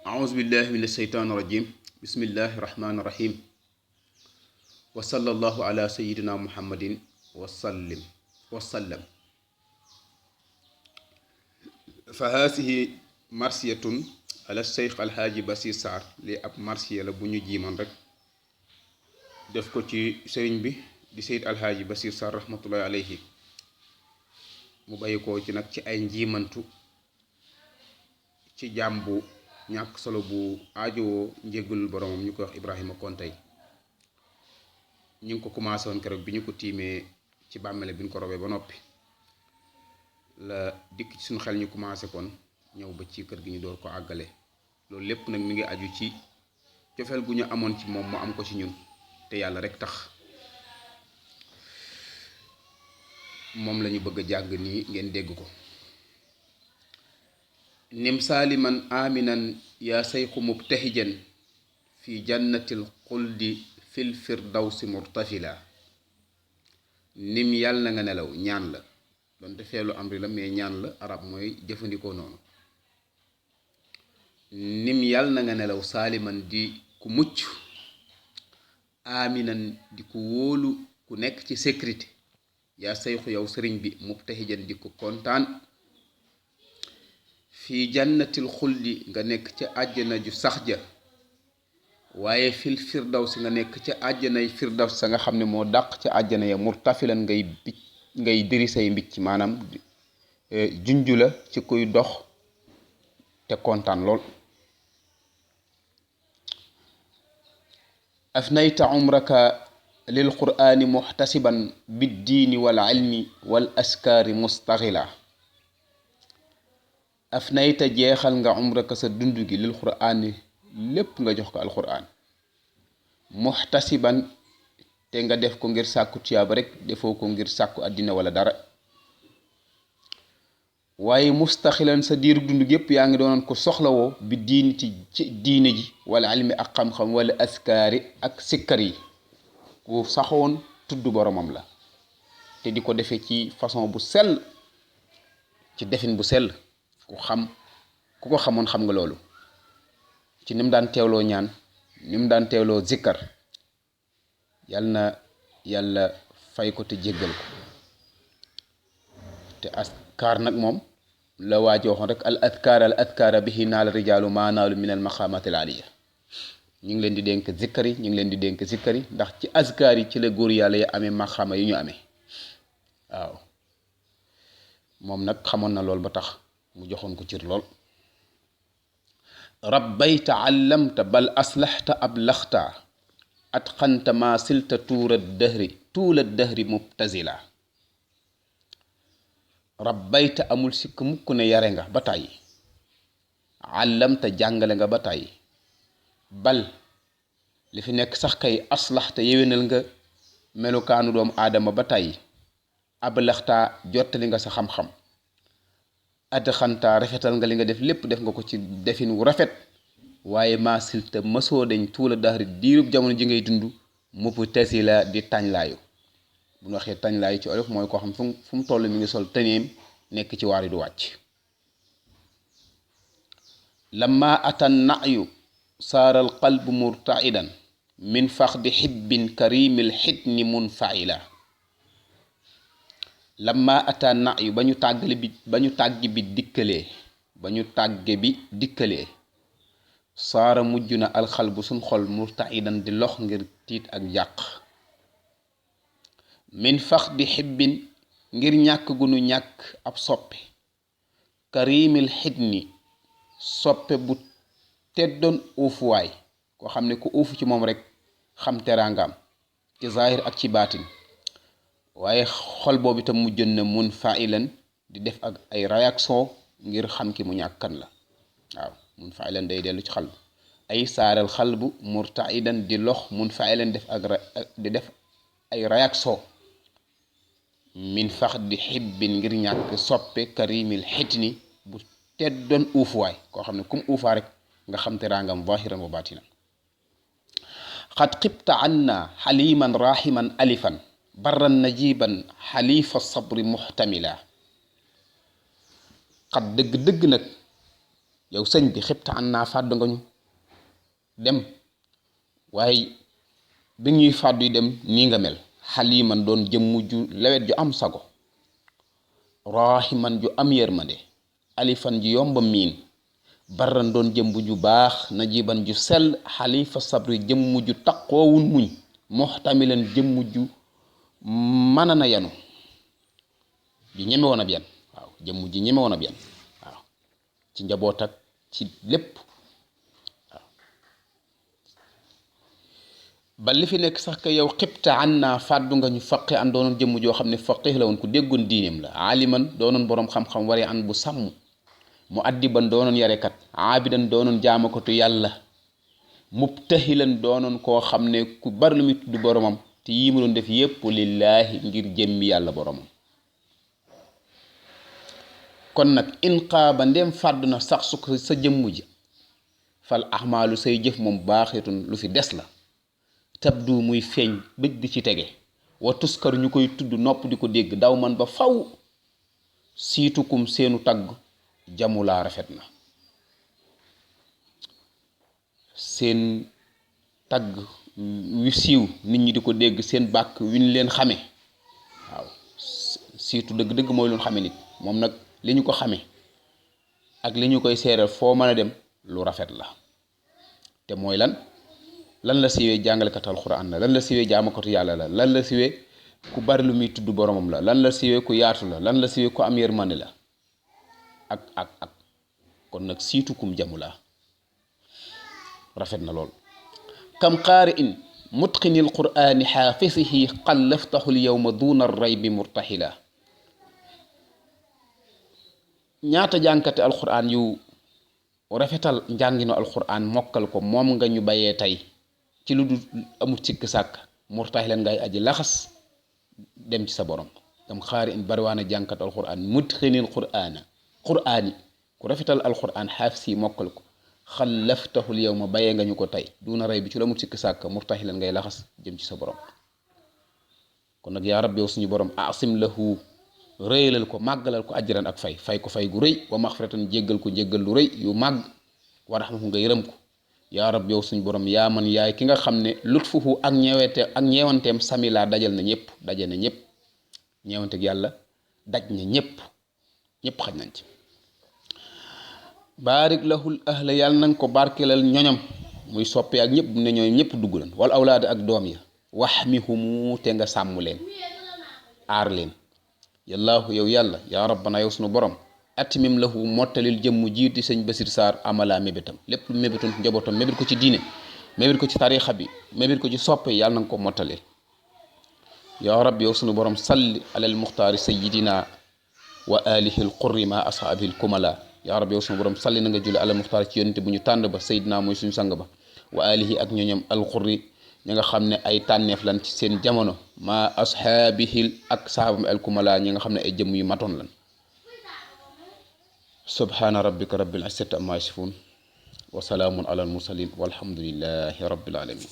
أعوذ بالله من الشيطان الرجيم بسم الله الرحمن الرحيم وصلى الله على سيدنا محمد وسلم فهذه مرسية على الشيخ الحاج باسير سار لي اب مرسية لا بونو جيمان رek def ko ci serigne bi di Seyd Alhaaji Basir Sarr rahmatullahi alayhi mu bayiko ci nak ci ay njimantu ci jambu ñak solo bu aajo njégul boromam ñu ko wax Ibrahima Kontey ñu ko commencé won kérok biñu ko timé ci bàmmele biñ ko robé ba nopi la dik ci suñu xel ñu commencé kon ñew ba ci kër gi ñu door ko agalé loolu lépp nak mi ngi aju ci ciofel gu ñu amon ci mom mu am ko ci ñun te yàlla rek tax mom lañu bëgg jàng ni ngeen dégg ko nim saliman aminan ya sayxu mubtahijan fi jannatil xuldi fil firdawsi murtafila nim yàlla na nga nelaw ñaan la donte feelu amri la mais ñaan la arab mooy jëfandikoo noonu nim yàlla na nga nelaw saliman di ku mucc aminan di ku wóolu ku nekk ci sécurité yaa sayxu yow sëriñ bi mubtahijan di ko kontaan fii jannatil xuldi nga nekk ca àjjana ju sax ja waaye fil firdaws nga nekk ca àjjanay firdaws sa nga xam ne moo dàq ca àjjana ya murtafilan ngay diri say mbicc maanaam junju la ci kuy dox te kontaan lool afnayta umraka lil qur'ani muhtasiban biddiini wal ilmi wal askaari mustaxila afnayta jeexal nga umraka sa dund gi lil qur'ani lépp nga jox ko alquran muhtasiban te nga def ko ngir sàkku tiyaaba rek defoo ko ngir sàkku àddina wala dara waaye mustaxilan sa diiru dund gépp yaa ngi doonoon ko soxlawoo bi diini ci diine ji wala ilmi ak xam-xam wala askaari ak sikkar yi ku saxoon tudd boromam la te di ko defee ci façon bu sell ci defin bu sell ku ko xamoon xam nga loolu ci nim daan teewloo ñaan nim daan teewloo zikkar yàlla fay ko te jéggal ko te askar nag moom la waaji waxoon rek al adkaara bihi naal rijaalu maa naalu min al maqaamatil aliya ñu ngi leen di dénk zikkar yi ñu ngi leen di dénk zikkar yi ndax ci askar yi ci la góor yàlla yi amee maqaama yu ñu amee waaw moom nag xamoon na lool ba tax mu joxoon ko cir lool rabbayta allamta bal aslaxta ablaxta atqanta ma silta tuula dahri mubtazila rabbayta amul sikk mukk ne yare nga ba tàyyi allamta jàngale nga ba tàyyi bal li fi nekk sax kay aslaxta yéwénal nga melukaanu doomu aadama ba tàyyi ablaxta jottali nga sa xam-xam adxanta rafetal nga li nga def lépp def nga ko ci defin wu rafet waaye maasilta mësoo dañ tuula daxari diirub jamono ji ngay dund mupp tesi la di tañlaayu bu ñu waxee tañlaayu ci olof mooy koo xam fu mu toll mi ngi sol tëneem nekk ci waar yi du wàcc lamma atan nayu saaral qalbu murtaidan min faxdi xibbin karimil xitni munfaila lamma ata nayu ba ñu tàgge bi dikkalee saara mujj na alxalbu suñ xol murtaidan di lox ngir tiit ak jàq min faxdi xibbin ngir ñàkk gu nu ñàkk ab soppe karimil xitni soppe bu teddoon uufuwaay koo xam ne ku uufu ci moom rek xam teraangam ci zahir ak ci baatin waaye xol boobu itam mujjën na mun failan di def ak ay réaction ngir xam ki mu ñàkkan la waaw mun failan day dellu ci xalbu ay saaral xalbu murtaidan di lox mun failan di def ay réaction min fax di xibbin ngir ñàkk soppe karimil xitni bu teddoon uufuwaay koo xam ne kum uufaa rek nga xam teraangam zahiran wa batinan xad xibta anna xaliman rahiman alifan barran najiban xalifa sabri muxtamila xat dëgg-dëgg nag yow sëñ bi xibta an naa fàddu nga ñu dem waaye bi ñuy fàddu yi dem nii nga mel xaliman doon jëmm ju lewet ju am sago rahiman ju am yërmande alifan ju yomba miin barran doon jëmm ju baax najiban ju sell xalifa sabri jëmm ju taqoowun muñ muxtamilan jëmm ju mën na yanu ju ñeme woon ab yan waaw jëmm ji ñeme woon ab yan waaw ci njaboot ak ci lépp waaw ba li fi nekk sax ka yow xibta an naa fàddu nga ñu faqi an doonoon jëmm joo xam ne faqih la woon ku déggoon diineem la aliman doonoon boroom xam-xam waree an bu sàmm mu addiban doonoon yarekat aabidan doonoon jaamakatu yàlla mubtahilan doonoon koo xam ne ku bari lu muy tudd boromam te yii mu doon def yépp lillaahi ngir jëmmi yàlla boromam kon nag inqaaba ndem fàddu na sax sukk sa jëmm ji fal ahmaalu say jëf moom baaxitun lu fi des la tabdu muy feeñ bëj di ci tege wa tuskar ñu koy tudd nopp di ko dégg daw man ba faw siitukum seenu tagg jamulaa rafet na seen tagg wi siiw nit ñi di ko dégg seen bàkk wi ñu leen xame waaw siitu dëgg-dëgg mooy loon xame nit moom nag li ñu ko xame ak li ñu koy seeral foo mën a dem lu rafet la te mooy lan la siiwee jàngalekat alxuraan la lan la siiwee jaamakatu yàlla la lan la siiwee ku bari lu muy tudd boromam la lan la siiwee ku yaatu la lan la siiwee ku am yërmande la ak kon nag siitukum jamula rafet na lool kam qaari in mutqini alqur'ani xaafisihi qallaftahu lyawma duna raybi murtaxila ñaata jànkate alqur'an yu rafetal njànginu alqur'an mokkal ko moom nga ñu bayee tey ci lu dul amul sikk sàkk murtaxilan ngay aji laxas dem ci sa borom kam qaari in bariwaana jànkate alqur'an mutqini alqur'ani ku rafetal alqur'an xaafisi mokkal ko xallaftahul yow ma bayee nga ñu ko tey duna rey bi ci la mu sikk sàkk murtaxilan ngay laxas jëm ci sa borom kon nag yaa rabbi yow suñu borom asim lahu rëyalal ko màggalal ko ajran ak fay ko fay gu rëy wa maxfiratan jéggal ko jéggal lu rëy yu màgg wa rahmatu nga yërëm ko yaa rabbi yow suñu borom yaa man yaay ki nga xam ne lutfuhu ak ñeewanteem samila dajal na ñëpp daje na ñëpp ñeewanteeg yàlla daj na ñëpp xaj nañ ci baarik lahul ahla yàlla nanga ko barkelal ñoñam muy soppee ak ñëpp bu ne ñooy ñëpp dugg nañ wala awlaada ak doom ya waxmihumu te nga sàmm leen aar leen yallaahu yow yàlla yaa rabbana yow sunu borom atmim lahu mottalil jëmm jiiti sëñ Basir Sarr amala mébétam lépp lu mébétoon njabootam mébét ko ci diine mébét ko ci tariixa bi mébét ko ci soppe yàlla nanga ko mottalil yaa rabbi yow sunu borom salli alal muxtaari sayidina wa alihi al qurri ma ashaabihi al kumala yaa rabbi yow sunu borom salli na nga julli alal muxtaar ci yonente bu ñu tànn ba sayidina mooy suñu sang ba wa alihi ak ñooñam al qurri ñi nga xam ne ay tànneef lan ci seen jamono ma ashaabihi ak sahabam al kumala ñi nga xam ne ay jëmm yu matoon lan subhaana rabbika rabbil izzati amma yasifun wa salaamun alal mursalin walhamdulillahi rabbil alamin